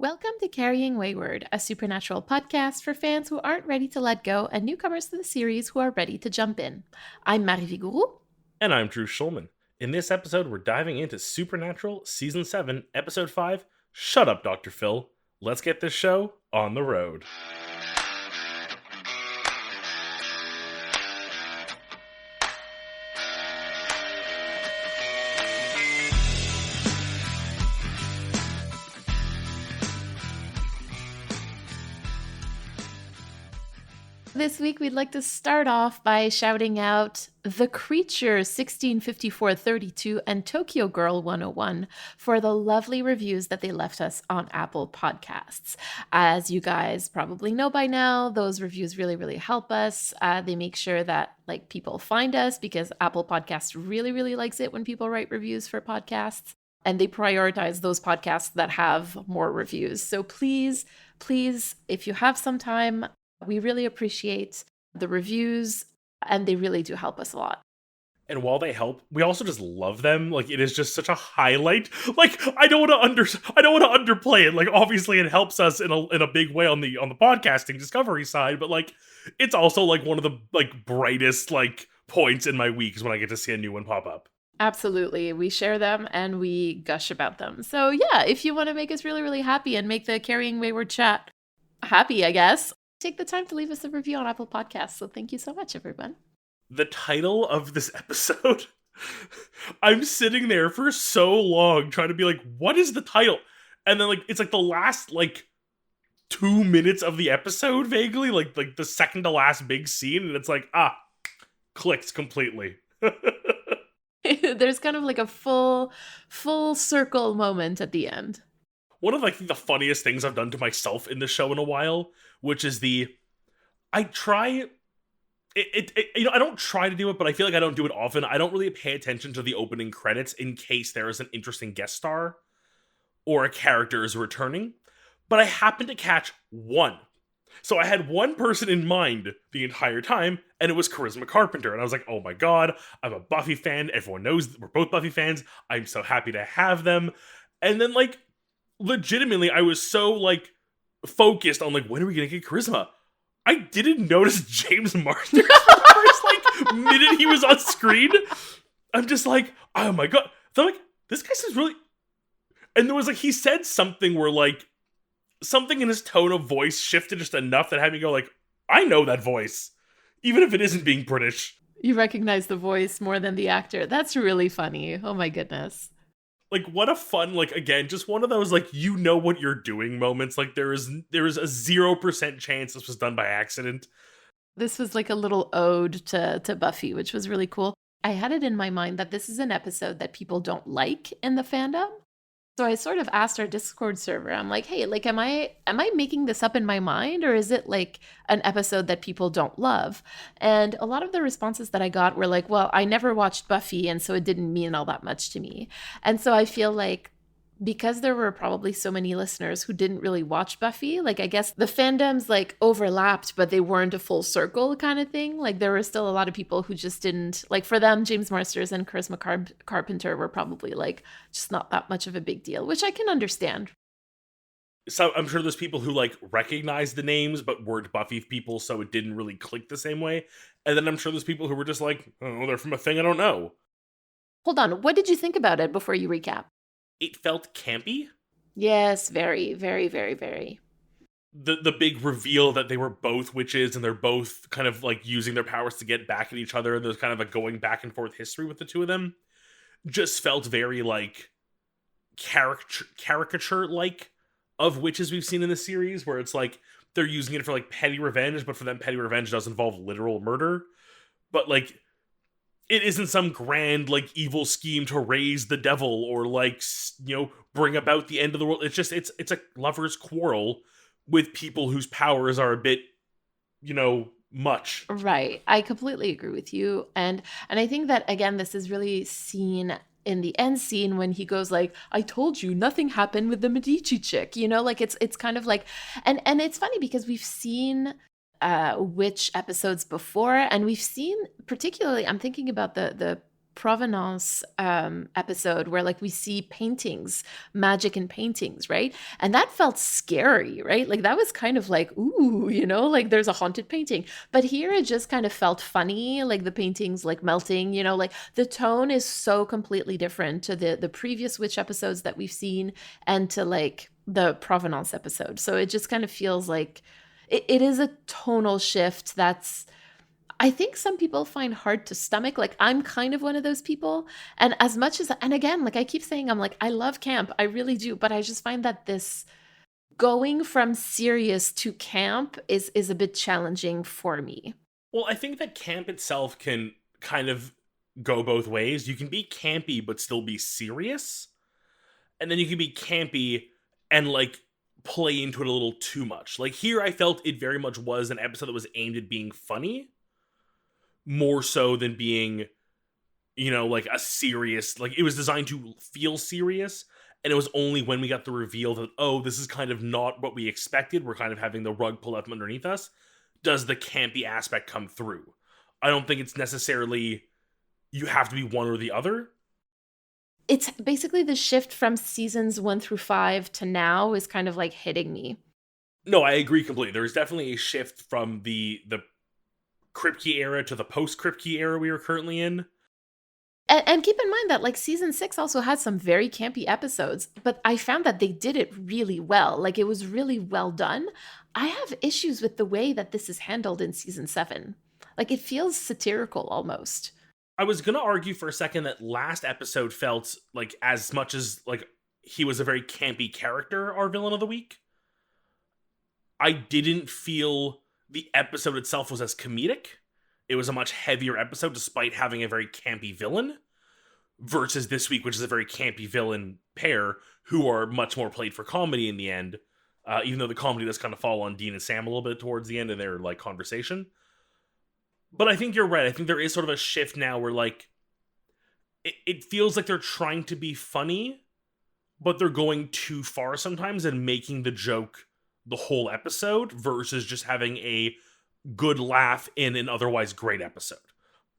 Welcome to Carrying Wayward, a supernatural podcast for fans who aren't ready to let go and newcomers to the series who are ready to jump in. I'm Marie Vigouroux. And I'm Drew Schulman. In this episode, we're diving into Supernatural Season 7, Episode 5, Shut Up, Dr. Phil. Let's get this show on the road. This week, we'd like to start off by shouting out The Creature 165432 and Tokyo Girl 101 for the lovely reviews that they left us on Apple Podcasts. As you guys probably know by now, those reviews really help us. They make sure that people find us because Apple Podcasts really likes it when people write reviews for podcasts. And they prioritize those podcasts that have more reviews. So please, if you have some time, we really appreciate the reviews, and they really do help us a lot. And while they help, we also just love them. It is just such a highlight. I don't want to underplay it. Obviously, it helps us in a big way on the podcasting discovery side. But it's also one of the brightest points in my week is when I get to see a new one pop up. Absolutely. We share them and we gush about them. So yeah, if you want to make us really happy and make the Carrying Wayward chat happy, I guess, take the time to leave us a review on Apple Podcasts. So thank you so much, everyone. The title of this episode, I'm sitting there for so long trying to be what is the title? And then it's the last 2 minutes of the episode vaguely, the second to last big scene, and it's clicked completely. There's kind of a full circle moment at the end. One of the funniest things I've done to myself in the show in a while, which is I don't try to do it, but I feel I don't do it often. I don't really pay attention to the opening credits in case there is an interesting guest star or a character is returning. But I happened to catch one. So I had one person in mind the entire time, and it was Charisma Carpenter. And I was like, oh my god, I'm a Buffy fan. Everyone knows we're both Buffy fans. I'm so happy to have them. And then legitimately, I was so focused on when are we gonna get Charisma? I didn't notice James Marsters the first minute he was on screen. I'm just oh my god. So this guy seems really. And there was he said something where something in his tone of voice shifted just enough that had me go I know that voice, even if it isn't being British. You recognize the voice more than the actor. That's really funny. Oh my goodness. What a fun, again, just one of those, you know what you're doing moments. There is a 0% chance this was done by accident. This was a little ode to Buffy, which was really cool. I had it in my mind that this is an episode that people don't like in the fandom. So I sort of asked our Discord server, I'm like, hey, am I making this up in my mind, or is it an episode that people don't love? And a lot of the responses that I got were well, I never watched Buffy, and so it didn't mean all that much to me. And so I feel because there were probably so many listeners who didn't really watch Buffy, I guess the fandoms overlapped, but they weren't a full circle kind of thing. There were still a lot of people who just didn't, for them, James Marsters and Charisma Carpenter were probably just not that much of a big deal, which I can understand. So I'm sure there's people who recognize the names but weren't Buffy people, so it didn't really click the same way. And then I'm sure there's people who were just oh, they're from a thing I don't know. Hold on, what did you think about it before you recap? It felt campy. Yes, very. The big reveal that they were both witches and they're both kind of using their powers to get back at each other, and there's kind of a going back and forth history with the two of them, just felt very caricature of witches we've seen in the series, where it's they're using it for petty revenge, but for them petty revenge does involve literal murder. But it isn't some grand evil scheme to raise the devil or bring about the end of the world. It's just it's a lover's quarrel with people whose powers are a bit much. Right. I completely agree with you. And I think that, again, this is really seen in the end scene when he goes I told you nothing happened with the Medici chick, it's kind of and it's funny because we've seen witch episodes before, and we've seen, particularly, I'm thinking about the provenance episode where like we see paintings, magic in paintings, right? And that felt scary, right? Like that was kind of like, ooh, like there's a haunted painting. But here it just kind of felt funny, like the paintings like melting, like the tone is so completely different to the previous witch episodes that we've seen and to like the provenance episode. So it just kind of feels like it is a tonal shift that's I think some people find hard to stomach. Like I'm kind of one of those people. And as much as and again, like I keep saying I'm like I love camp. I really do, but I just find that this going from serious to camp is a bit challenging for me. Well, I think that camp itself can kind of go both ways. You can be campy but still be serious. And then you can be campy and like play into it a little too much. Like here I felt it very much was an episode that was aimed at being funny more so than being, like a serious, like it was designed to feel serious. And it was only when we got the reveal that, oh, this is kind of not what we expected. We're kind of having the rug pulled out from underneath us. Does the campy aspect come through? I don't think it's necessarily you have to be one or the other. It's basically the shift from seasons 1 through 5 to now is kind of like hitting me. No, I agree completely. There is definitely a shift from the Kripke era to the post Kripke era we are currently in. And keep in mind that like season 6 also had some very campy episodes, but I found that they did it really well. Like it was really well done. I have issues with the way that this is handled in season 7. Like it feels satirical almost. I was gonna argue for a second that last episode felt like as much as like he was a very campy character, our villain of the week. I didn't feel the episode itself was as comedic. It was a much heavier episode despite having a very campy villain versus this week, which is a very campy villain pair who are much more played for comedy in the end. Even though the comedy does kind of fall on Dean and Sam a little bit towards the end in their like conversation. But I think you're right. I think there is sort of a shift now where like it feels like they're trying to be funny, but they're going too far sometimes and making the joke the whole episode versus just having a good laugh in an otherwise great episode.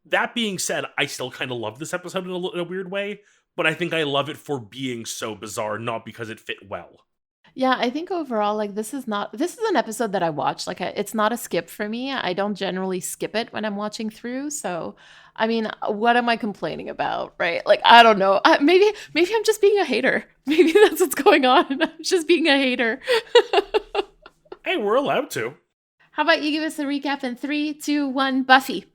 That being said, I still kind of love this episode in a weird way, but I think I love it for being so bizarre, not because it fit well. Yeah, I think overall, like this is an episode that I watch. Like it's not a skip for me. I don't generally skip it when I'm watching through. So, I mean, what am I complaining about, right? Like I don't know. Maybe I'm just being a hater. Maybe that's what's going on. I'm just being a hater. Hey, we're allowed to. How about you give us a recap in 3, 2, 1, Buffy?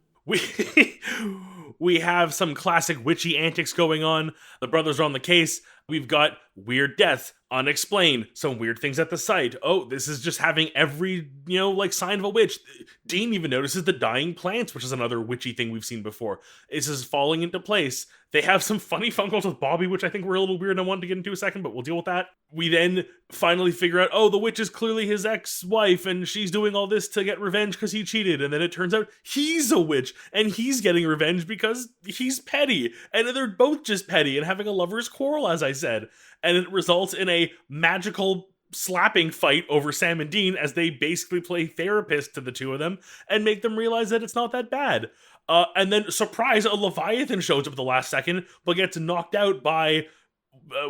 We have some classic witchy antics going on. The brothers are on the case. We've got weird death, unexplained, some weird things at the site. Oh, this is just having every, like sign of a witch. Dean even notices the dying plants, which is another witchy thing we've seen before. This is falling into place. They have some funny phone calls with Bobby, which I think were a little weird and I wanted to get into a second, but we'll deal with that. We then finally figure out, oh, the witch is clearly his ex-wife and she's doing all this to get revenge because he cheated. And then it turns out he's a witch and he's getting revenge because he's petty. And they're both just petty and having a lover's quarrel, as I said. And it results in a magical slapping fight over Sam and Dean as they basically play therapist to the two of them and make them realize that it's not that bad. And then, surprise, a Leviathan shows up at the last second, but gets knocked out by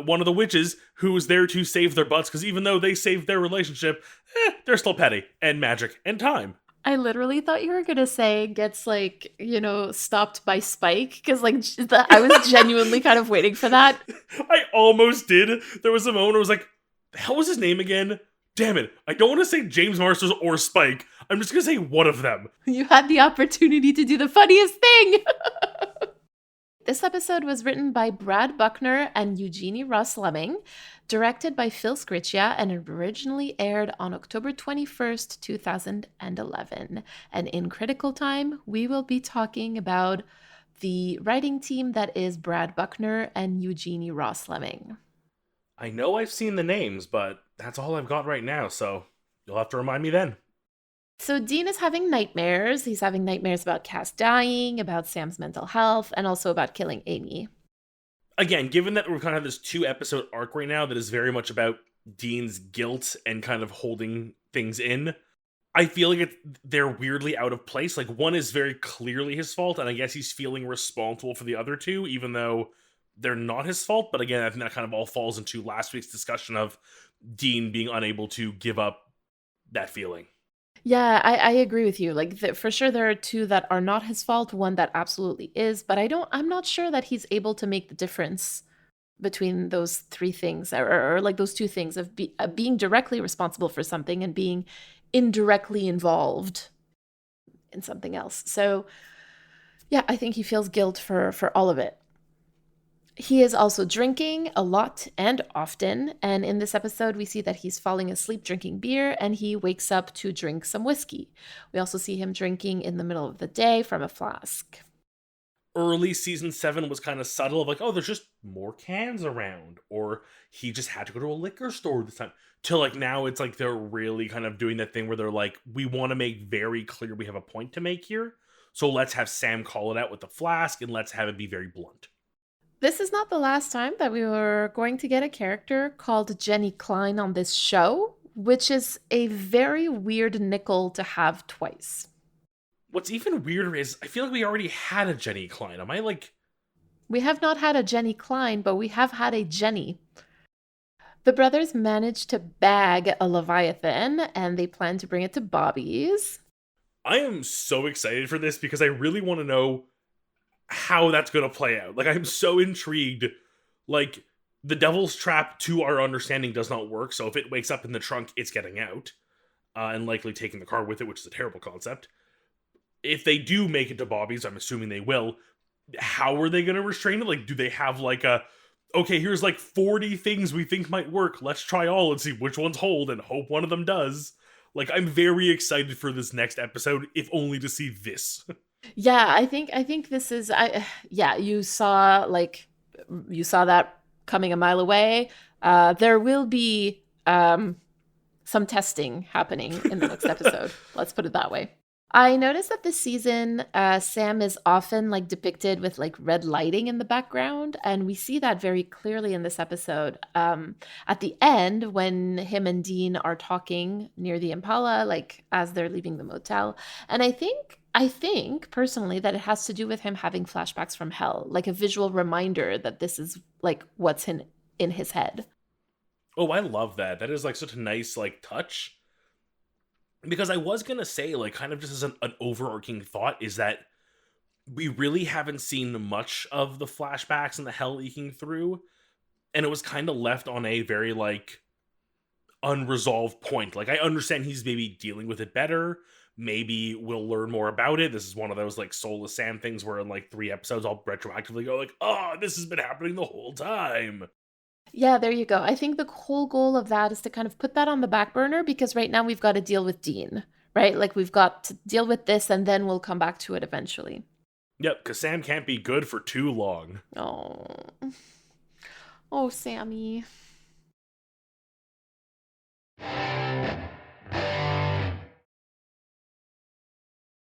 one of the witches who was there to save their butts, because even though they saved their relationship, they're still petty, and magic, and time. I literally thought you were going to say gets like, stopped by Spike, because like I was genuinely kind of waiting for that. I almost did. There was a moment where I was like, the hell was his name again? Damn it. I don't want to say James Marsters or Spike. I'm just going to say one of them. You had the opportunity to do the funniest thing. This episode was written by Brad Buckner and Eugenie Ross Lemming, directed by Phil Sgriccia, and originally aired on October 21st, 2011. And in Critical Time, we will be talking about the writing team that is Brad Buckner and Eugenie Ross Lemming. I know I've seen the names, but that's all I've got right now, so you'll have to remind me then. So Dean is having nightmares. He's having nightmares about Cass dying, about Sam's mental health, and also about killing Amy. Again, given that we're kind of this 2-episode arc right now that is very much about Dean's guilt and kind of holding things in, I feel like they're weirdly out of place. Like, one is very clearly his fault, and I guess he's feeling responsible for the other two, even though they're not his fault. But again, I think that kind of all falls into last week's discussion of Dean being unable to give up that feeling. Yeah, I agree with you. Like for sure there are two that are not his fault, one that absolutely is, but I'm not sure that he's able to make the difference between those three things or like those two things of being directly responsible for something and being indirectly involved in something else. So, yeah, I think he feels guilt for all of it. He is also drinking a lot and often. And in this episode, we see that he's falling asleep drinking beer and he wakes up to drink some whiskey. We also see him drinking in the middle of the day from a flask. Early season 7 was kind of subtle of like, oh, there's just more cans around, or he just had to go to a liquor store this time. Till like now, it's like they're really kind of doing that thing where they're like, we want to make very clear we have a point to make here. So let's have Sam call it out with the flask and let's have it be very blunt. This is not the last time that we were going to get a character called Jenny Klein on this show, which is a very weird nickel to have twice. What's even weirder is I feel like we already had a Jenny Klein. Am I like... We have not had a Jenny Klein, but we have had a Jenny. The brothers managed to bag a Leviathan, and they plan to bring it to Bobby's. I am so excited for this because I really want to know how that's going to play out. Like, I'm so intrigued. Like, the Devil's Trap, to our understanding, does not work, so if it wakes up in the trunk, it's getting out. And likely taking the car with it, which is a terrible concept. If they do make it to Bobby's, I'm assuming they will, how are they going to restrain it? Like, do they have like a, okay, here's like 40 things we think might work. Let's try all and see which ones hold and hope one of them does. Like, I'm very excited for this next episode, if only to see this. Yeah, I think this is yeah, you saw that coming a mile away. There will be some testing happening in the next episode. Let's put it that way. I noticed that this season, Sam is often like depicted with like red lighting in the background, and we see that very clearly in this episode. At the end, when him and Dean are talking near the Impala, like as they're leaving the motel, and I think personally that it has to do with him having flashbacks from hell, like a visual reminder that this is like what's in his head. Oh, I love that. That is like such a nice like touch. Because I was going to say, like, kind of just as an overarching thought, is that we really haven't seen much of the flashbacks and the hell leaking through. And it was kind of left on a very, like, unresolved point. Like, I understand he's maybe dealing with it better. Maybe we'll learn more about it. This is one of those, like, Soulless Sam things where in, like, 3 episodes I'll retroactively go, like, oh, this has been happening the whole time. Yeah, there you go. I think the whole goal of that is to kind of put that on the back burner because right now we've got to deal with Dean, right? Like we've got to deal with this and then we'll come back to it eventually. Yep, because Sam can't be good for too long. Oh. Oh, Sammy.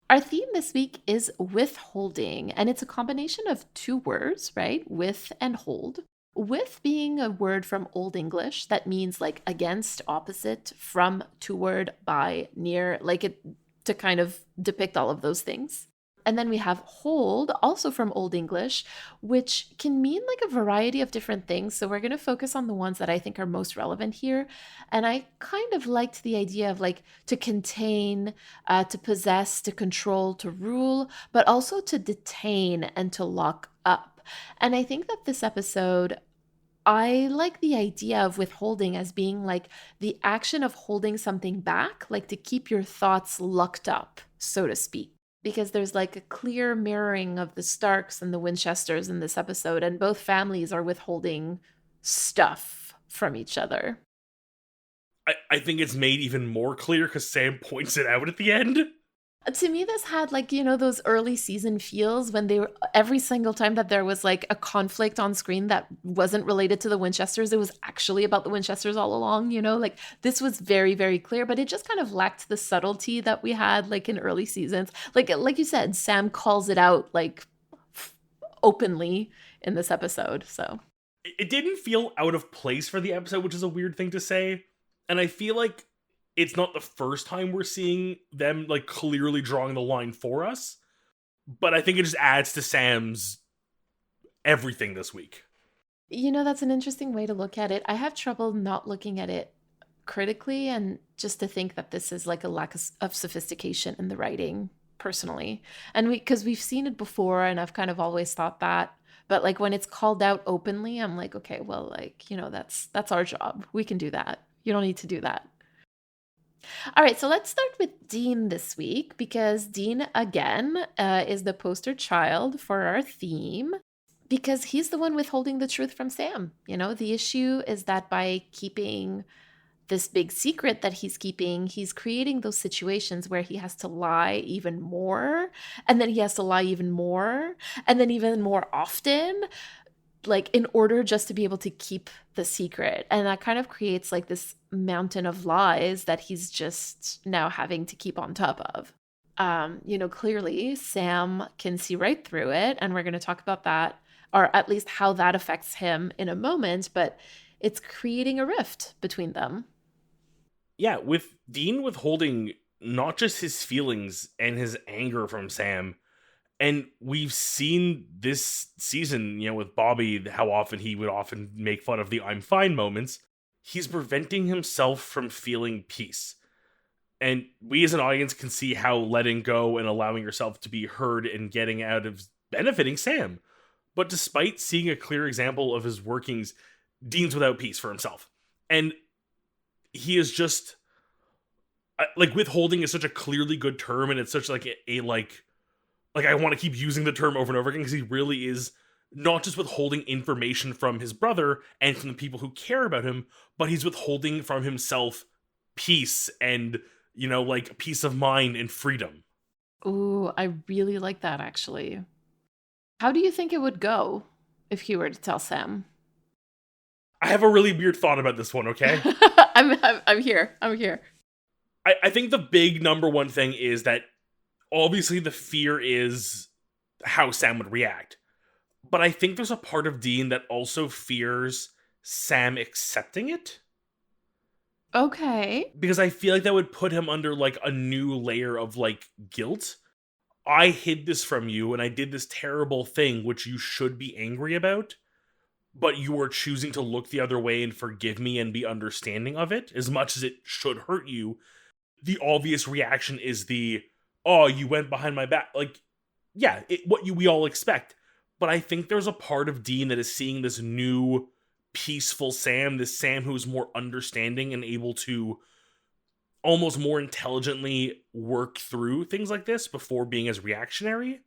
Our theme this week is withholding, and it's a combination of two words, right? With and hold. With being a word from Old English that means like against, opposite, from, toward, by, near, like it to kind of depict all of those things. And then we have hold, also from Old English, which can mean like a variety of different things. So we're going to focus on the ones that I think are most relevant here. And I kind of liked the idea of like to contain, to possess, to control, to rule, but also to detain and to lock up. And I think that this episode, I like the idea of withholding as being like the action of holding something back, like to keep your thoughts locked up, so to speak. Because there's like a clear mirroring of the Starks and the Winchesters in this episode, and both families are withholding stuff from each other. I think it's made even more clear because Sam points it out at the end. To me, this had like, you know, those early season feels when they were every single time that there was like a conflict on screen that wasn't related to the Winchesters, it was actually about the Winchesters all along, you know, like this was very, very clear, but it just kind of lacked the subtlety that we had like in early seasons. Like you said, Sam calls it out like openly in this episode. So it didn't feel out of place for the episode, which is a weird thing to say. And I feel like it's not the first time we're seeing them like clearly drawing the line for us, but I think it just adds to Sam's everything this week. That's an interesting way to look at it. I have trouble not looking at it critically and just to think that this is like a lack of sophistication in the writing personally. And because we've seen it before and I've kind of always thought that, but like when it's called out openly, I'm like, okay, well, like, that's our job. We can do that. You don't need to do that. All right, so let's start with Dean this week because Dean, again, is the poster child for our theme because he's the one withholding the truth from Sam. The issue is that by keeping this big secret that he's keeping, he's creating those situations where he has to lie even more, and then he has to lie even more, and then even more often, like in order just to be able to keep the secret. And that kind of creates like this mountain of lies that he's just now having to keep on top of. Clearly Sam can see right through it, and we're going to talk about that, or at least how that affects him in a moment, but it's creating a rift between them. Yeah, with Dean withholding not just his feelings and his anger from Sam, and we've seen this season, with Bobby, how often he would often make fun of the I'm fine moments. He's preventing himself from feeling peace. And we as an audience can see how letting go and allowing yourself to be heard and getting out of benefiting Sam. But despite seeing a clear example of his workings, Dean's without peace for himself. And he is just like withholding is such a clearly good term, and it's such like a like I want to keep using the term over and over again because he really is not just withholding information from his brother and from the people who care about him, but he's withholding from himself peace and like peace of mind and freedom. Ooh, I really like that actually. How do you think it would go if he were to tell Sam? I have a really weird thought about this one, okay? I'm here. I'm here. I think the big number one thing is that obviously the fear is how Sam would react. But I think there's a part of Dean that also fears Sam accepting it. Okay. Because I feel like that would put him under like a new layer of like guilt. I hid this from you and I did this terrible thing which you should be angry about, but you are choosing to look the other way and forgive me and be understanding of it as much as it should hurt you. The obvious reaction is oh, you went behind my back. Like, yeah, we all expect. But I think there's a part of Dean that is seeing this new peaceful Sam, this Sam who's more understanding and able to almost more intelligently work through things like this before being as reactionary.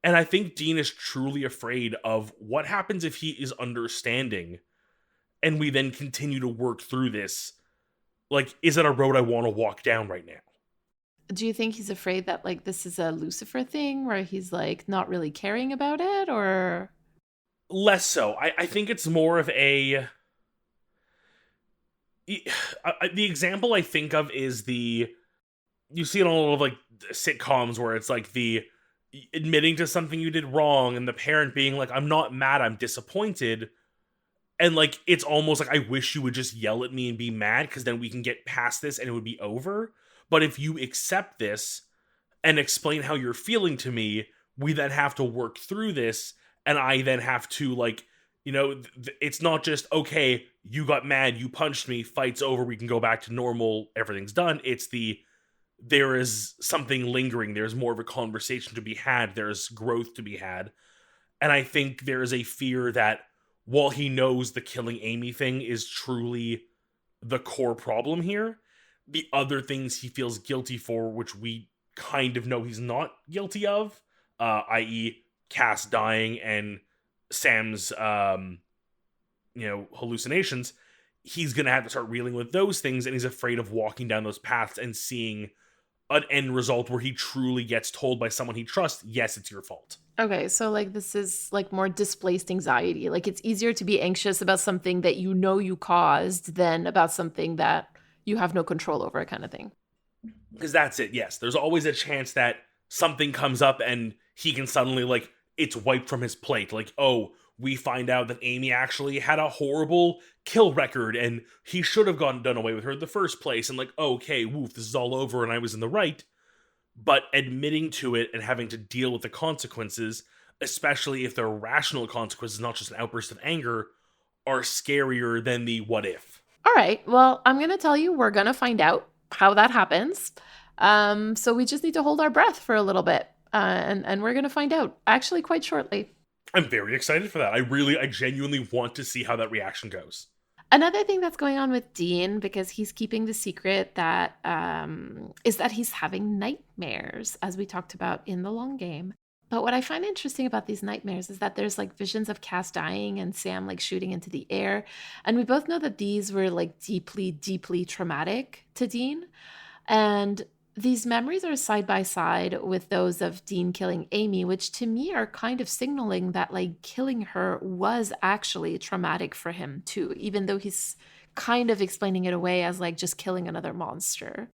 And I think Dean is truly afraid of what happens if he is understanding and we then continue to work through this. Like, is it a road I want to walk down right now? Do you think he's afraid that like this is a Lucifer thing where he's like not really caring about it, or less so? I think it's more of the example I think of is you see it on a lot of like sitcoms where it's like the admitting to something you did wrong and the parent being like, I'm not mad, I'm disappointed. And like, it's almost like, I wish you would just yell at me and be mad because then we can get past this and it would be over. But if you accept this and explain how you're feeling to me, we then have to work through this. And I then have to like, it's not just, okay, you got mad, you punched me, fight's over, we can go back to normal, everything's done. It's there is something lingering. There's more of a conversation to be had. There's growth to be had. And I think there is a fear that while he knows the killing Amy thing is truly the core problem here, the other things he feels guilty for, which we kind of know he's not guilty of, i.e. Cass dying and Sam's, hallucinations, he's going to have to start reeling with those things, and he's afraid of walking down those paths and seeing an end result where he truly gets told by someone he trusts, yes, it's your fault. okay, so like this is like more displaced anxiety. Like it's easier to be anxious about something that you caused than about something that you have no control over, kind of thing. Because that's it, yes. There's always a chance that something comes up and he can suddenly, like, it's wiped from his plate. Like, oh, We find out that Amy actually had a horrible kill record and he should have done away with her in the first place. And like, okay, woof, this is all over and I was in the right. But admitting to it and having to deal with the consequences, especially if they're rational consequences, not just an outburst of anger, are scarier than the what if. All right. Well, I'm going to tell you, we're going to find out how that happens. So we just need to hold our breath for a little bit. And we're going to find out actually quite shortly. I'm very excited for that. I genuinely want to see how that reaction goes. Another thing that's going on with Dean, because he's keeping the secret, that is that he's having nightmares, as we talked about in the long game. But what I find interesting about these nightmares is that there's like visions of Cass dying and Sam like shooting into the air. And we both know that these were like deeply, deeply traumatic to Dean. And these memories are side by side with those of Dean killing Amy, which to me are kind of signaling that like killing her was actually traumatic for him too, even though he's kind of explaining it away as like just killing another monster.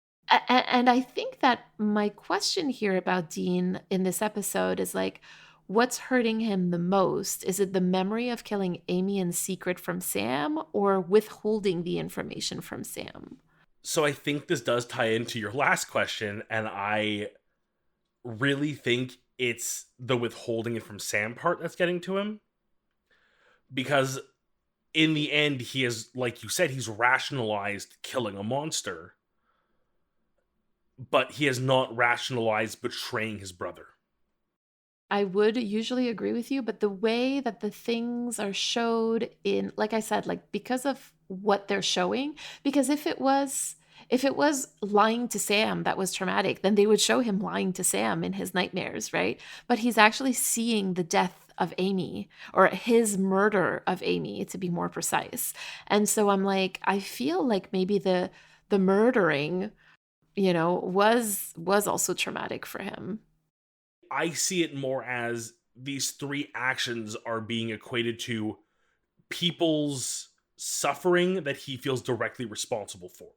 And I think that my question here about Dean in this episode is like, what's hurting him the most? Is it the memory of killing Amy in secret from Sam or withholding the information from Sam? So I think this does tie into your last question, and I really think it's the withholding it from Sam part that's getting to him. Because in the end, he is, like you said, he's rationalized killing a monster, but he has not rationalized betraying his brother. I would usually agree with you, but the way that the things are showed in, like I said, like because of what they're showing, because if it was lying to Sam that was traumatic, then they would show him lying to Sam in his nightmares, right? But he's actually seeing the death of Amy, or his murder of Amy, to be more precise. And so I'm like, I feel like maybe the murdering, was also traumatic for him. I see it more as these three actions are being equated to people's suffering that he feels directly responsible for.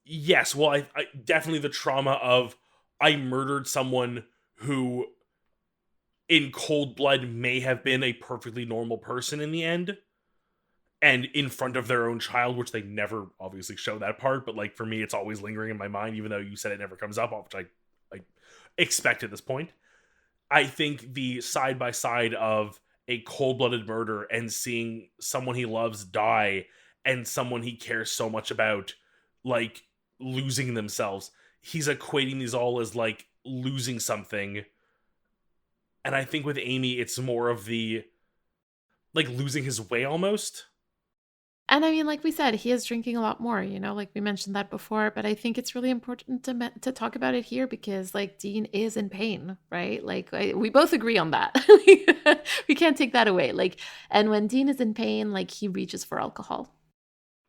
Yes, well, I definitely the trauma of I murdered someone who in cold blood may have been a perfectly normal person in the end, and in front of their own child, which they never obviously show that part, but like for me it's always lingering in my mind, even though you said it never comes up, which I expect at this point. I think the side by side of a cold-blooded murder and seeing someone he loves die and someone he cares so much about like losing themselves, he's equating these all as like losing something. And I think with Amy it's more of the like losing his way almost. And I mean, like we said, he is drinking a lot more, like we mentioned that before, but I think it's really important to talk about it here because like Dean is in pain, right? Like we both agree on that. We can't take that away. Like, and when Dean is in pain, like he reaches for alcohol.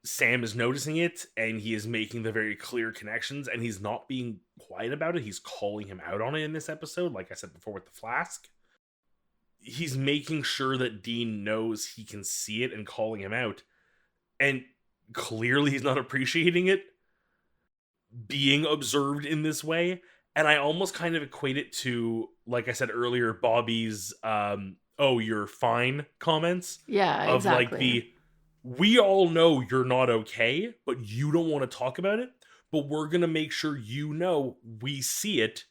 Sam is noticing it and he is making the very clear connections and he's not being quiet about it. He's calling him out on it in this episode, like I said before with the flask. He's making sure that Dean knows he can see it and calling him out. And clearly he's not appreciating it being observed in this way. And I almost kind of equate it to, like I said earlier, Bobby's, oh, you're fine comments. Yeah, of exactly. like we all know you're not okay, but you don't want to talk about it. But we're going to make sure we see it.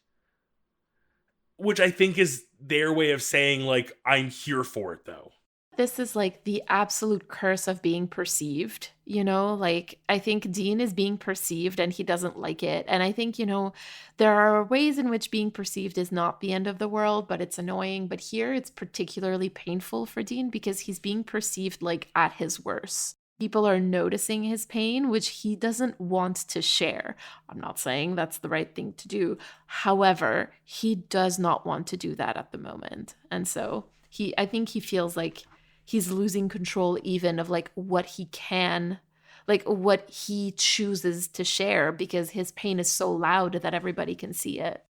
Which I think is their way of saying, like, I'm here for it, though. This is like the absolute curse of being perceived, like I think Dean is being perceived and he doesn't like it. And I think, there are ways in which being perceived is not the end of the world, but it's annoying. But here it's particularly painful for Dean because he's being perceived like at his worst. People are noticing his pain, which he doesn't want to share. I'm not saying that's the right thing to do. However, he does not want to do that at the moment. And so I think he feels like he's losing control even of like what he can, like what he chooses to share because his pain is so loud that everybody can see it.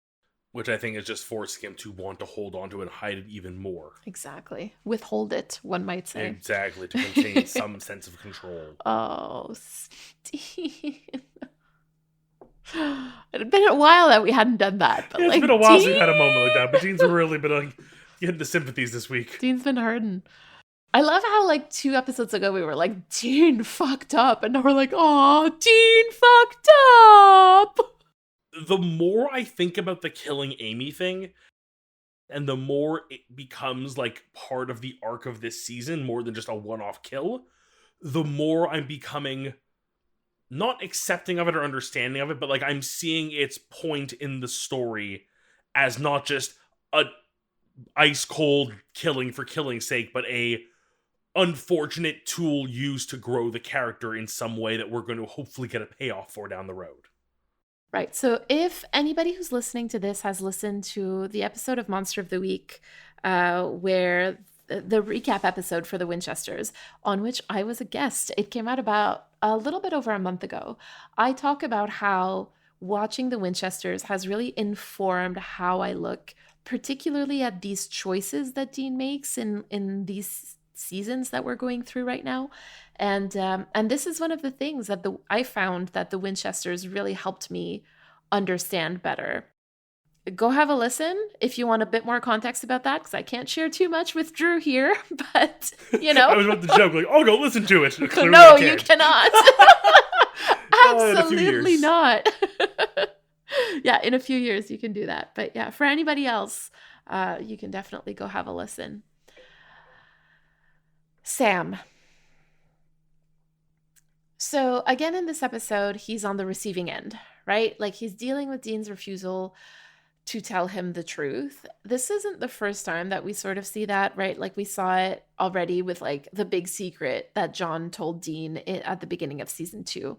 Which I think is just forcing him to want to hold on to it and hide it even more. Exactly. Withhold it, one might say. Exactly, to maintain some sense of control. Oh, Steve. It had been a while that we hadn't done that. But It's like, been a while Dean? since we've had a moment like that, but Dean's really been like Getting the sympathies this week. Dean's been hurting. I love how, like, 2 episodes ago we were like, Dean fucked up. And now we're like, oh, Dean fucked up. The more I think about the killing Amy thing, and the more it becomes, like, part of the arc of this season, more than just a one-off kill, the more I'm becoming not accepting of it or understanding of it, but, like, I'm seeing its point in the story as not just a ice-cold killing for killing's sake, but a unfortunate tool used to grow the character in some way that we're going to hopefully get a payoff for down the road. Right. So if anybody who's listening to this has listened to the episode of Monster of the Week, where the recap episode for the Winchesters, on which I was a guest, it came out about a little bit over a month ago. I talk about how watching the Winchesters has really informed how I look, particularly at these choices that Dean makes in these seasons that we're going through right now. And this is one of the things that I found that the Winchesters really helped me understand better. Go have a listen if you want a bit more context about that, because I can't share too much with Drew here, but, you know. I was about to joke, like, oh, go listen to it. Clearly No, you cannot. In a few Absolutely years. not. Yeah, in a few years you can do that. But yeah, for anybody else, you can definitely go have a listen. Sam. So again, in this episode, he's on the receiving end, right? Like, he's dealing with Dean's refusal to tell him the truth. This isn't the first time that we sort of see that, right? Like, we saw it already with, like, the big secret that John told Dean at the beginning of season 2.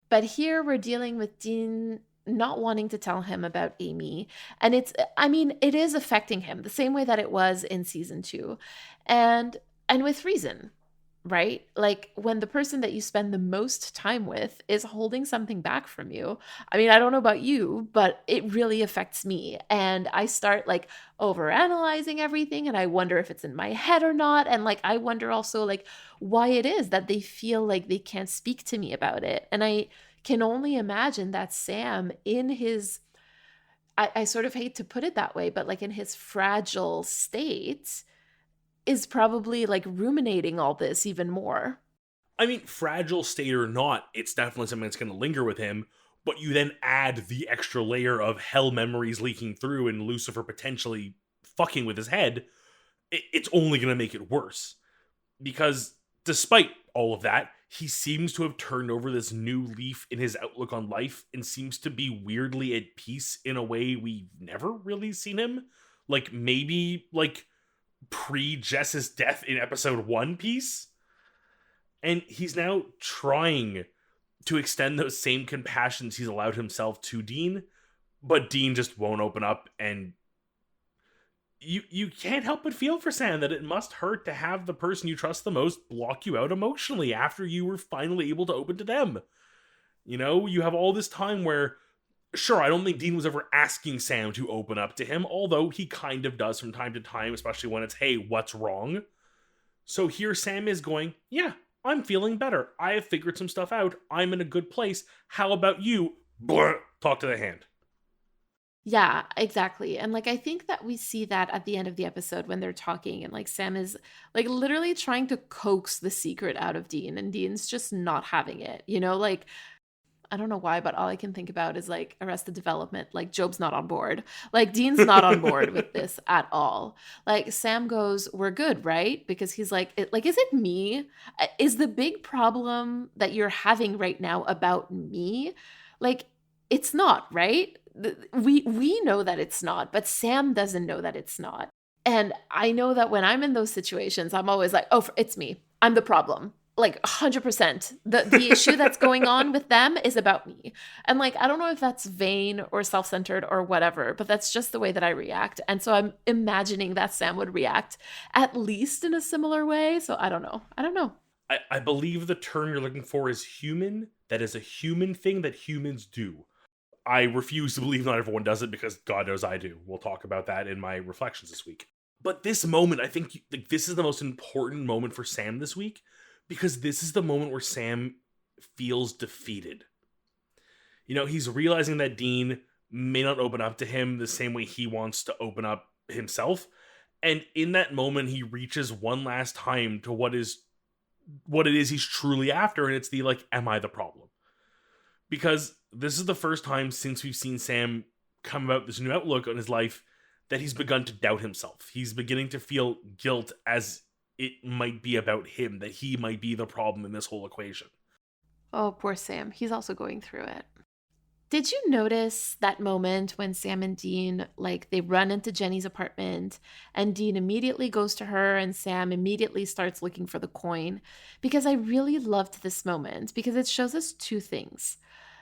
But here we're dealing with Dean not wanting to tell him about Amy. And it is affecting him the same way that it was in season 2. And with reason, right? Like, when the person that you spend the most time with is holding something back from you. I mean, I don't know about you, but it really affects me. And I start, like, overanalyzing everything, and I wonder if it's in my head or not. And, like, I wonder also, like, why it is that they feel like they can't speak to me about it. And I can only imagine that Sam, in his, I sort of hate to put it that way, but, like, in his fragile state, is probably, like, ruminating all this even more. I mean, fragile state or not, it's definitely something that's going to linger with him, but you then add the extra layer of hell memories leaking through and Lucifer potentially fucking with his head, it's only going to make it worse. Because despite all of that, he seems to have turned over this new leaf in his outlook on life and seems to be weirdly at peace in a way we've never really seen him. Like, maybe, like, pre-Jess's death in episode 1 piece. And he's now trying to extend those same compassions he's allowed himself to Dean, but Dean just won't open up, and you can't help but feel for Sam that it must hurt to have the person you trust the most block you out emotionally after you were finally able to open to them. You know, you have all this time where, sure, I don't think Dean was ever asking Sam to open up to him, although he kind of does from time to time, especially when it's, hey, what's wrong? So here Sam is going, yeah, I'm feeling better. I have figured some stuff out. I'm in a good place. How about you? Blur, talk to the hand. Yeah, exactly. And, like, I think that we see that at the end of the episode when they're talking, and, like, Sam is, like, literally trying to coax the secret out of Dean, and Dean's just not having it. You know, like, I don't know why, but all I can think about is, like, Arrested Development. Like, Job's not on board. Like, Dean's not on board with this at all. Like, Sam goes, we're good, right? Because he's like, is it me? Is the big problem that you're having right now about me? Like, it's not, right? We know that it's not, but Sam doesn't know that it's not. And I know that when I'm in those situations, I'm always like, oh, it's me. I'm the problem. Like, 100%. The issue that's going on with them is about me. And, like, I don't know if that's vain or self-centered or whatever, but that's just the way that I react. And so I'm imagining that Sam would react at least in a similar way. So I don't know. I believe the term you're looking for is human. That is a human thing that humans do. I refuse to believe not everyone does it, because God knows I do. We'll talk about that in my reflections this week. But this moment, I think, like, this is the most important moment for Sam this week, because this is the moment where Sam feels defeated. You know, he's realizing that Dean may not open up to him the same way he wants to open up himself. And in that moment, he reaches one last time to what it is he's truly after, and it's the like, am I the problem? Because this is the first time since we've seen Sam come about this new outlook on his life that he's begun to doubt himself. He's beginning to feel guilt as it might be about him, that he might be the problem in this whole equation. Oh, poor Sam. He's also going through it. Did you notice that moment when Sam and Dean, like, they run into Jenny's apartment and Dean immediately goes to her and Sam immediately starts looking for the coin? Because I really loved this moment because it shows us two things.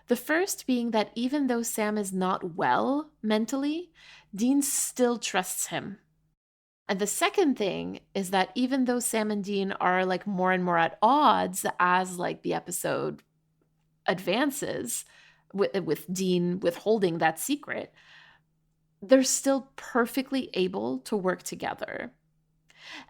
The first being that even though Sam is not well mentally, Dean still trusts him. And the second thing is that even though Sam and Dean are like more and more at odds as like the episode advances, with Dean withholding that secret, they're still perfectly able to work together.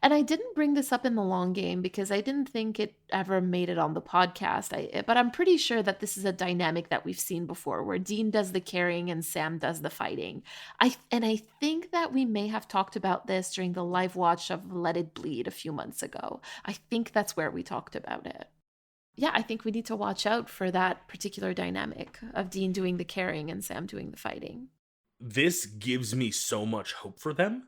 And I didn't bring this up in the long game because I didn't think it ever made it on the podcast. But I'm pretty sure that this is a dynamic that we've seen before where Dean does the carrying and Sam does the fighting. I think that we may have talked about this during the live watch of Let It Bleed a few months ago. I think that's where we talked about it. Yeah, I think we need to watch out for that particular dynamic of Dean doing the carrying and Sam doing the fighting. This gives me so much hope for them,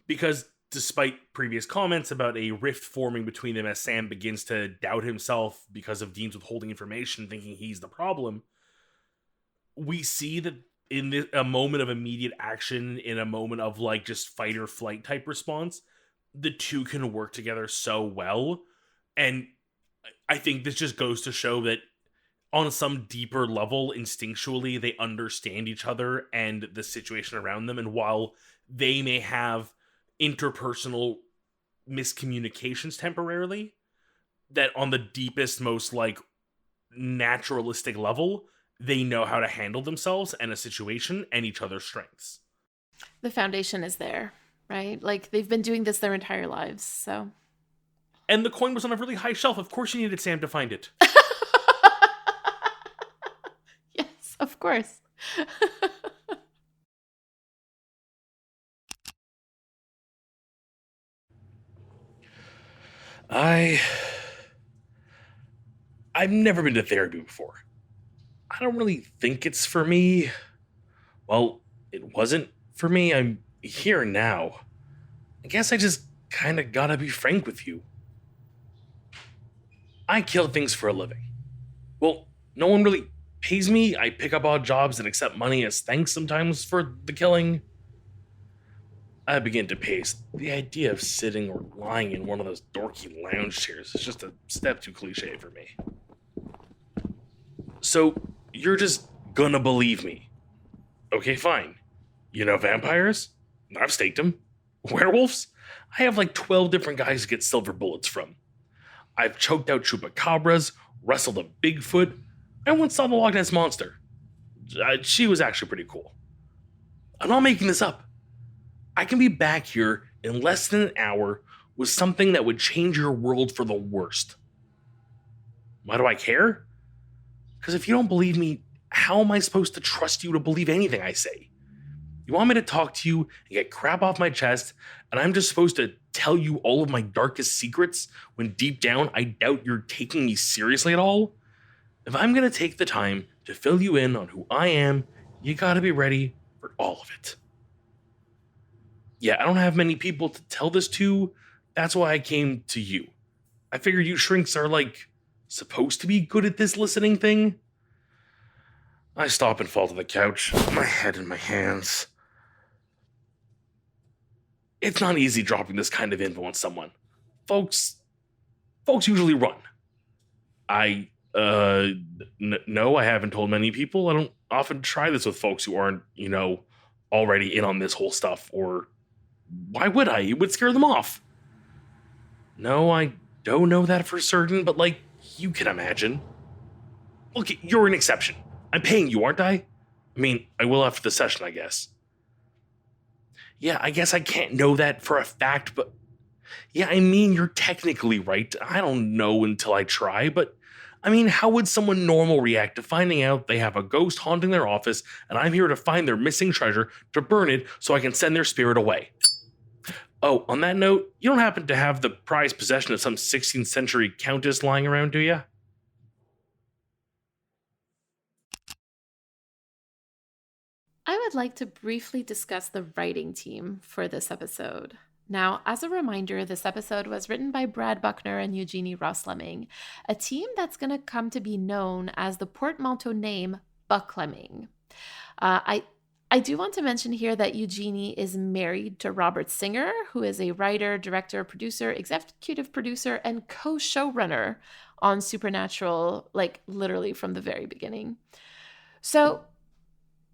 because despite previous comments about a rift forming between them as Sam begins to doubt himself because of Dean's withholding information, thinking he's the problem, we see that in a moment of immediate action, in a moment of like just fight or flight type response, the two can work together so well. And I think this just goes to show that on some deeper level, instinctually, they understand each other and the situation around them. And while they may have interpersonal miscommunications temporarily, that on the deepest, most like naturalistic level, they know how to handle themselves and a situation and each other's strengths. The foundation is there, right? Like they've been doing this their entire lives, so. And the coin was on a really high shelf. Of course you needed Sam to find it. Yes, of course. I've never been to therapy before. I don't really think it's for me. Well, it wasn't for me. I'm here now. I guess I just kind of gotta be frank with you. I kill things for a living. Well, no one really pays me. I pick up odd jobs and accept money as thanks sometimes for the killing. I begin to pace. The idea of sitting or lying in one of those dorky lounge chairs is just a step too cliche for me. So, you're just gonna believe me. Okay, fine. You know vampires? I've staked them. Werewolves? I have like 12 different guys to get silver bullets from. I've choked out chupacabras, wrestled a Bigfoot. I once saw the Loch Ness Monster. She was actually pretty cool. I'm not making this up. I can be back here in less than an hour with something that would change your world for the worst. Why do I care? Because if you don't believe me, how am I supposed to trust you to believe anything I say? You want me to talk to you and get crap off my chest, and I'm just supposed to tell you all of my darkest secrets when deep down I doubt you're taking me seriously at all? If I'm going to take the time to fill you in on who I am, you gotta be ready for all of it. Yeah, I don't have many people to tell this to. That's why I came to you. I figured you shrinks are like supposed to be good at this listening thing. I stop and fall to the couch, my head in my hands. It's not easy dropping this kind of info on someone. Folks usually run. No, I haven't told many people. I don't often try this with folks who aren't, already in on this whole stuff, or why would I? It would scare them off. No, I don't know that for certain, but you can imagine. Look, you're an exception. I'm paying you, aren't I? I mean, I will after the session, I guess. Yeah, I guess I can't know that for a fact, but yeah, I mean, you're technically right. I don't know until I try, but I mean, how would someone normal react to finding out they have a ghost haunting their office and I'm here to find their missing treasure to burn it so I can send their spirit away? Oh, on that note, you don't happen to have the prized possession of some 16th century countess lying around, do you? I would like to briefly discuss the writing team for this episode. Now, as a reminder, this episode was written by Brad Buckner and Eugenie Ross-Lemming, a team that's going to come to be known as the portmanteau name Buck-Lemming. I do want to mention here that Eugenie is married to Robert Singer, who is a writer, director, producer, executive producer, and co-showrunner on Supernatural, like literally from the very beginning. So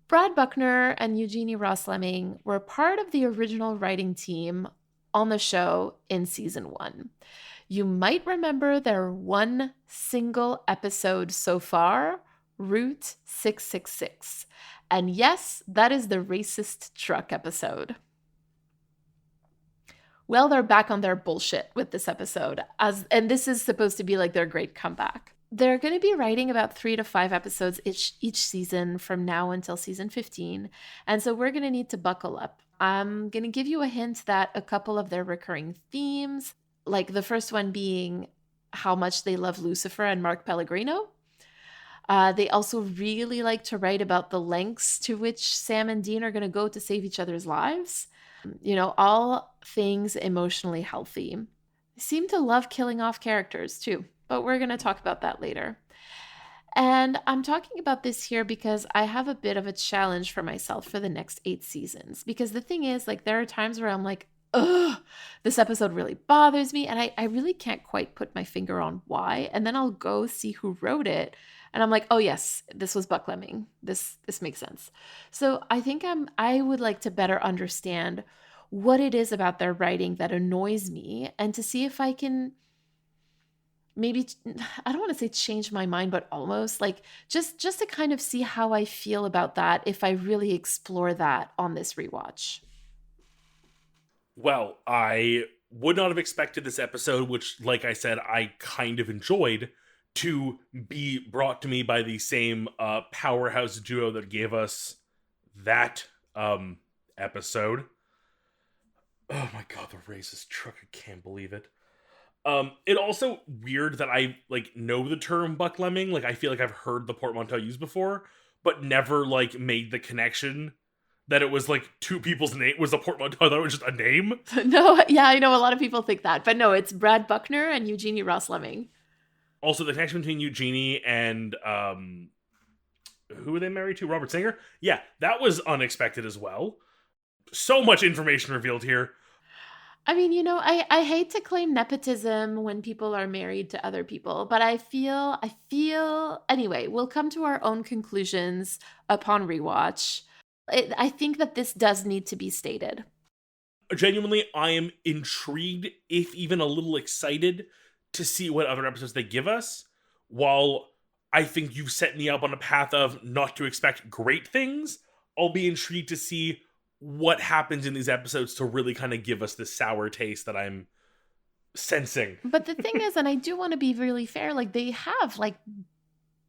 Brad Buckner and Eugenie Ross-Lemming were part of the original writing team on the show in season 1. You might remember their one single episode so far, Route 666. And yes, that is the racist truck episode. Well, they're back on their bullshit with this episode, and this is supposed to be like their great comeback. They're going to be writing about 3 to 5 episodes each season from now until season 15, and so we're going to need to buckle up. I'm going to give you a hint that a couple of their recurring themes, like the first one being how much they love Lucifer and Mark Pellegrino. They also really like to write about the lengths to which Sam and Dean are going to go to save each other's lives. You know, all things emotionally healthy. They seem to love killing off characters too, but we're going to talk about that later. And I'm talking about this here because I have a bit of a challenge for myself for the next 8 seasons. Because the thing is, like, there are times where I'm like, ugh, this episode really bothers me. And I really can't quite put my finger on why. And then I'll go see who wrote it. And I'm like, oh yes, this was Buck-Lemming. This makes sense. So I think I would like to better understand what it is about their writing that annoys me, and to see if I can maybe, I don't want to say change my mind, but almost like just to kind of see how I feel about that if I really explore that on this rewatch. Well, I would not have expected this episode, which, like I said, I kind of enjoyed, to be brought to me by the same powerhouse duo that gave us that episode. Oh my god, the racist truck! I can't believe it. It also weird that I like know the term Buck-Lemming. Like, I feel like I've heard the portmanteau used before, but never like made the connection that it was like two people's name was a portmanteau. I thought it was just a name. No, yeah, I know a lot of people think that, but no, it's Brad Buckner and Eugenie Ross-Lemming. Also, the connection between Eugenie and who are they married to? Robert Singer? Yeah, that was unexpected as well. So much information revealed here. I mean, you know, I hate to claim nepotism when people are married to other people, but I feel anyway, we'll come to our own conclusions upon rewatch. I think that this does need to be stated. Genuinely, I am intrigued, if even a little excited, to see what other episodes they give us. While I think you've set me up on a path of not to expect great things, I'll be intrigued to see what happens in these episodes to really kind of give us this sour taste that I'm sensing. But the thing is, and I do want to be really fair, like, they have like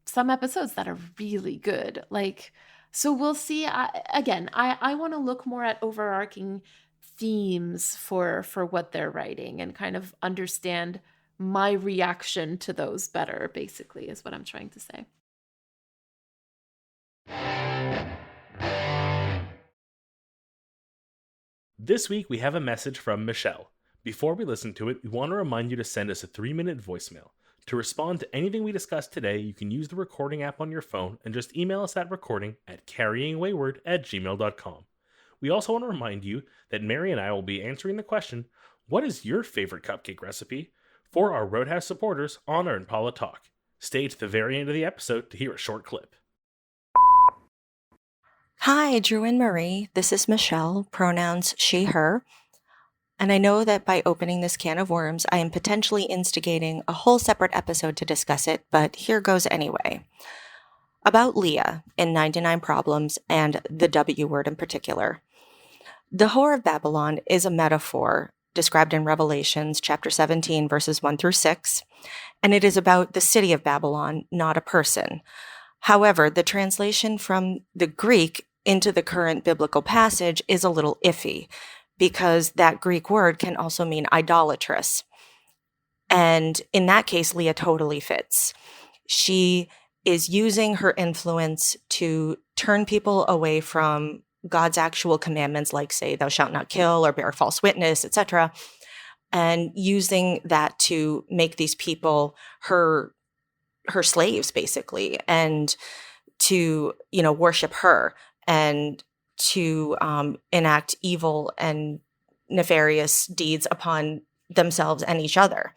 some episodes that are really good. Like, so we'll see. I want to look more at overarching themes for what they're writing and kind of understand my reaction to those better, basically, is what I'm trying to say. This week, we have a message from Michelle. Before we listen to it, we want to remind you to send us a 3-minute voicemail. To respond to anything we discussed today, you can use the recording app on your phone and just email us that recording at carryingwayward@gmail.com. We also want to remind you that Mary and I will be answering the question, what is your favorite cupcake recipe, for our Roadhouse supporters on our Impala Talk. Stay to the very end of the episode to hear a short clip. Hi, Drew and Marie. This is Michelle, pronouns she, her. And I know that by opening this can of worms, I am potentially instigating a whole separate episode to discuss it, but here goes anyway. About Leah in 99 Problems, and the W word in particular. The Whore of Babylon is a metaphor described in Revelations chapter 17, verses 1 through 6, and it is about the city of Babylon, not a person. However, the translation from the Greek into the current biblical passage is a little iffy, because that Greek word can also mean idolatrous. And in that case, Leah totally fits. She is using her influence to turn people away from God's actual commandments, like, say, thou shalt not kill or bear false witness, etc., and using that to make these people her slaves, basically, and to, worship her and to enact evil and nefarious deeds upon themselves and each other.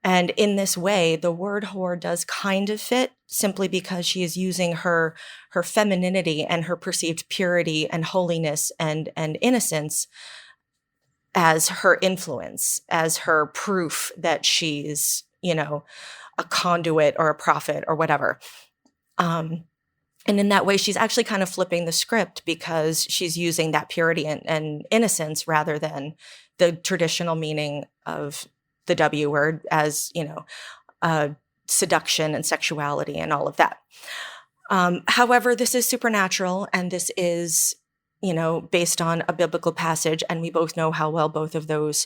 And in this way, the word whore does kind of fit, simply because she is using her femininity and her perceived purity and holiness and innocence as her influence, as her proof that she's, a conduit or a prophet or whatever. And in that way, she's actually kind of flipping the script, because she's using that purity and innocence rather than the traditional meaning of the W word as, seduction and sexuality and all of that. However, this is supernatural, and this is, based on a biblical passage, and we both know how well both of those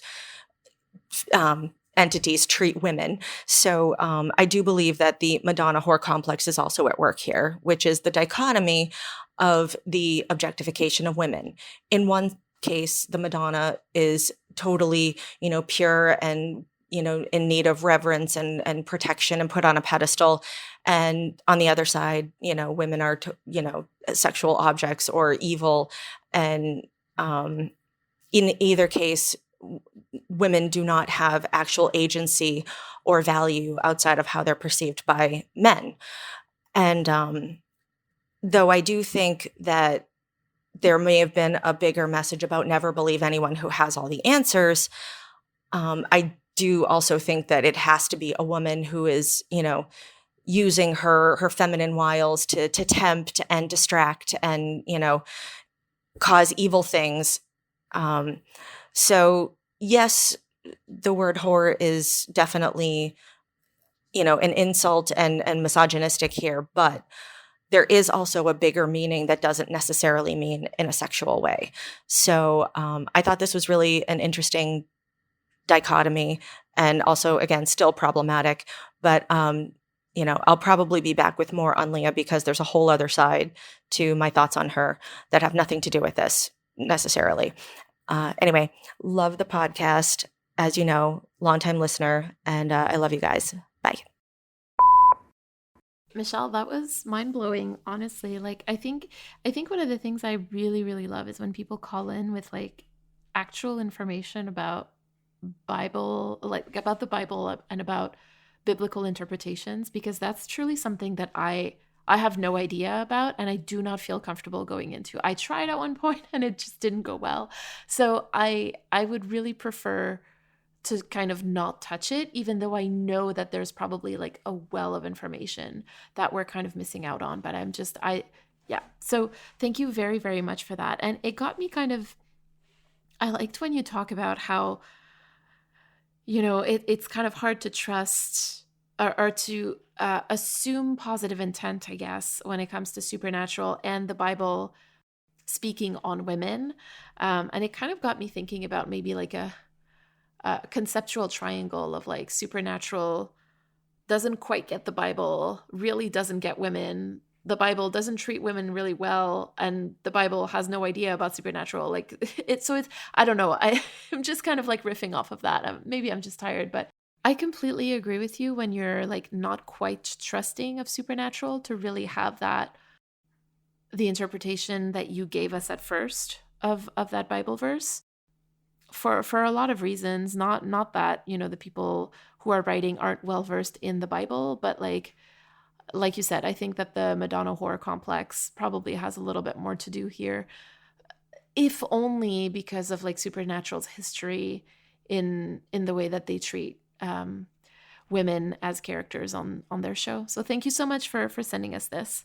entities treat women. So I do believe that the Madonna whore complex is also at work here, which is the dichotomy of the objectification of women. In one case, the Madonna is totally, pure and, in need of reverence and protection and put on a pedestal. And on the other side, women are, sexual objects or evil. And in either case, women do not have actual agency or value outside of how they're perceived by men. And though I do think that there may have been a bigger message about never believe anyone who has all the answers, I do also think that it has to be a woman who is, using her feminine wiles to tempt and distract and, cause evil things. So yes, the word whore is definitely, an insult and misogynistic here, but there is also a bigger meaning that doesn't necessarily mean in a sexual way. So I thought this was really an interesting dichotomy, and also, again, still problematic. But I'll probably be back with more on Leah, because there's a whole other side to my thoughts on her that have nothing to do with this necessarily. Anyway, love the podcast. As you know, longtime listener, and I love you guys. Bye. Michelle, that was mind-blowing, honestly. Like, I think one of the things I really, really love is when people call in with like actual information about Bible, like about the Bible and about biblical interpretations, because that's truly something that I have no idea about, and I do not feel comfortable going into. I tried at one point and it just didn't go well. So I would really prefer to kind of not touch it, even though I know that there's probably like a well of information that we're kind of missing out on. But yeah. So thank you very, very much for that. And it got me kind of, I liked when you talk about how, it's kind of hard to trust or to assume positive intent, I guess, when it comes to supernatural and the Bible speaking on women. And it kind of got me thinking about maybe like a conceptual triangle of like supernatural doesn't quite get the Bible, really doesn't get women. The Bible doesn't treat women really well, and the Bible has no idea about supernatural. Like it's I don't know. I'm just kind of like riffing off of that. Maybe I'm just tired, but I completely agree with you when you're like not quite trusting of supernatural to really have the interpretation that you gave us at first of that Bible verse. For a lot of reasons, not that, the people who are writing aren't well versed in the Bible, but like you said, I think that the Madonna whore complex probably has a little bit more to do here, if only because of like Supernatural's history in the way that they treat women as characters on their show. So thank you so much for sending us this.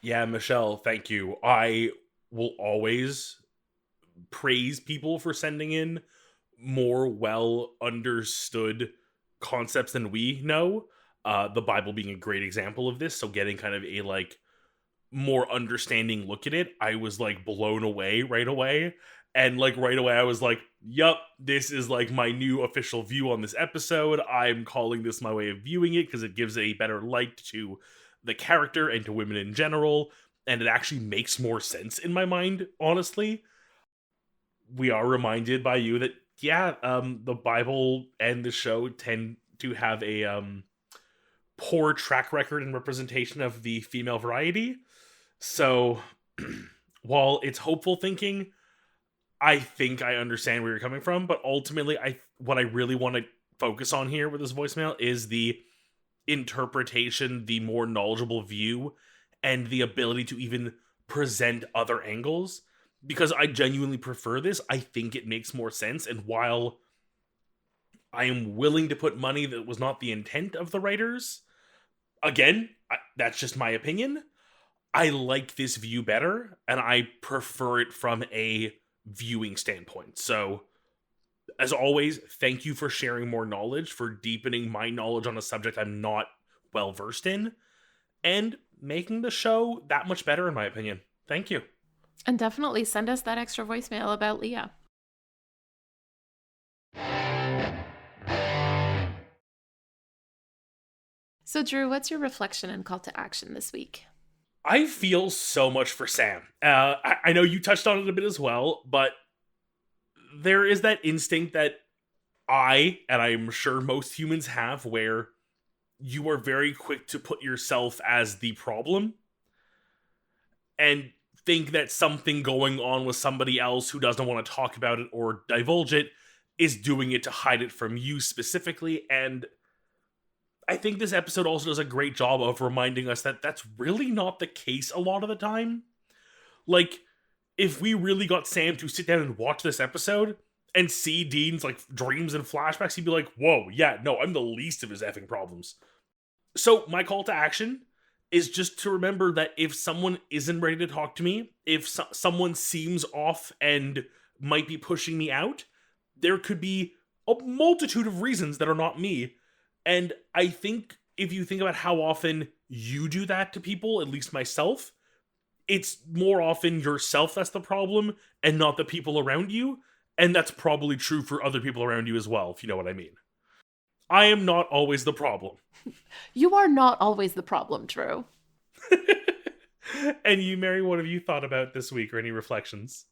Yeah, Michelle, thank you. I will always praise people for sending in more well understood concepts than we know. The Bible being a great example of this. So getting kind of a like more understanding look at it, I was like blown away right away. And like right away I was like, yup, this is like my new official view on this episode. I'm calling this my way of viewing it because it gives a better light to the character and to women in general, and it actually makes more sense in my mind, honestly. We are reminded by you that yeah, the Bible and the show tend to have a poor track record and representation of the female variety. So while it's hopeful thinking, I think I understand where you're coming from, but ultimately what I really want to focus on here with this voicemail is the interpretation, the more knowledgeable view, and the ability to even present other angles. Because I genuinely prefer this. I think it makes more sense. And while I am willing to put money that was not the intent of the writers, again, that's just my opinion. I like this view better, and I prefer it from a viewing standpoint. So, as always, thank you for sharing more knowledge, for deepening my knowledge on a subject I'm not well versed in, and making the show that much better, in my opinion. Thank you. And definitely send us that extra voicemail about Leah. So, Drew, what's your reflection and call to action this week? I feel so much for Sam. I know you touched on it a bit as well, but there is that instinct that and I'm sure most humans have, where you are very quick to put yourself as the problem and think that something going on with somebody else who doesn't want to talk about it or divulge it is doing it to hide it from you specifically. And I think this episode also does a great job of reminding us that that's really not the case a lot of the time. Like, if we really got Sam to sit down and watch this episode and see Dean's like dreams and flashbacks, he'd be like, whoa, yeah, no, I'm the least of his effing problems. So my call to action is just to remember that if someone isn't ready to talk to me, if someone seems off and might be pushing me out, there could be a multitude of reasons that are not me. And I think if you think about how often you do that to people, at least myself, it's more often yourself that's the problem and not the people around you. And that's probably true for other people around you as well, if you know what I mean. I am not always the problem. You are not always the problem, Drew. And you, Mary, what have you thought about this week, or any reflections?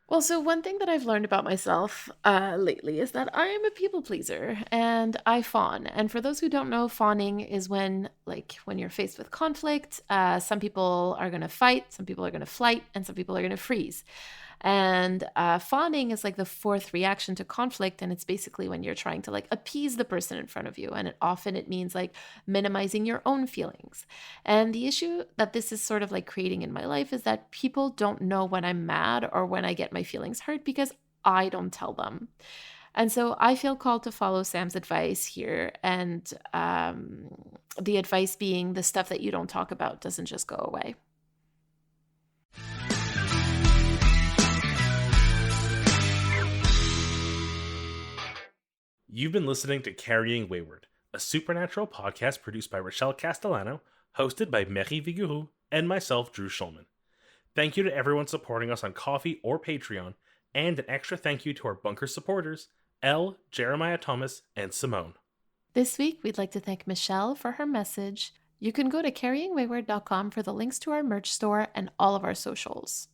Well, so one thing that I've learned about myself lately is that I am a people pleaser and I fawn. And for those who don't know, fawning is when you're faced with conflict, some people are going to fight, some people are going to flight, and some people are going to freeze. And fawning is like the fourth reaction to conflict, and it's basically when you're trying to like appease the person in front of you, and it means like minimizing your own feelings. And the issue that this is sort of like creating in my life is that people don't know when I'm mad or when I get my feelings hurt because I don't tell them. And so I feel called to follow Sam's advice here, and the advice being the stuff that you don't talk about doesn't just go away. You've been listening to Carrying Wayward, a supernatural podcast produced by Rochelle Castellano, hosted by Mary Vigouroux, and myself, Drew Schulman. Thank you to everyone supporting us on Ko-fi or Patreon, and an extra thank you to our bunker supporters, Elle, Jeremiah Thomas, and Simone. This week, we'd like to thank Michelle for her message. You can go to carryingwayward.com for the links to our merch store and all of our socials.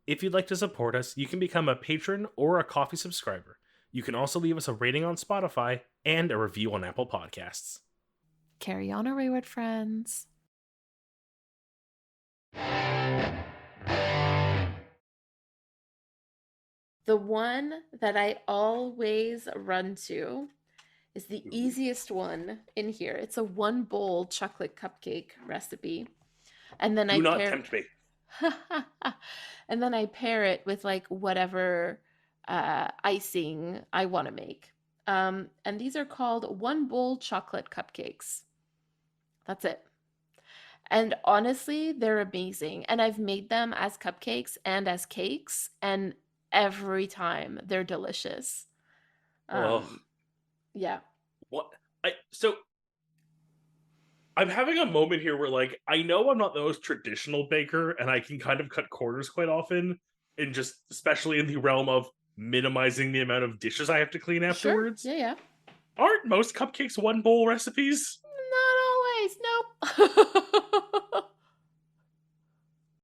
If you'd like to support us, you can become a patron or a Ko-fi subscriber. You can also leave us a rating on Spotify and a review on Apple Podcasts. Carry on, our wayward friends. The one that I always run to is the easiest one in here. It's a 1-bowl chocolate cupcake recipe. And then Do not tempt me. And then I pair it with like whatever icing I want to make. And these are called 1-bowl chocolate cupcakes. That's it. And honestly, they're amazing. And I've made them as cupcakes and as cakes, and every time they're delicious. Yeah. What? So I'm having a moment here where, like, I know I'm not the most traditional baker, and I can kind of cut corners quite often, and just especially in the realm of minimizing the amount of dishes I have to clean Sure. afterwards. Yeah, yeah. Aren't most cupcakes one bowl recipes? Not always. Nope.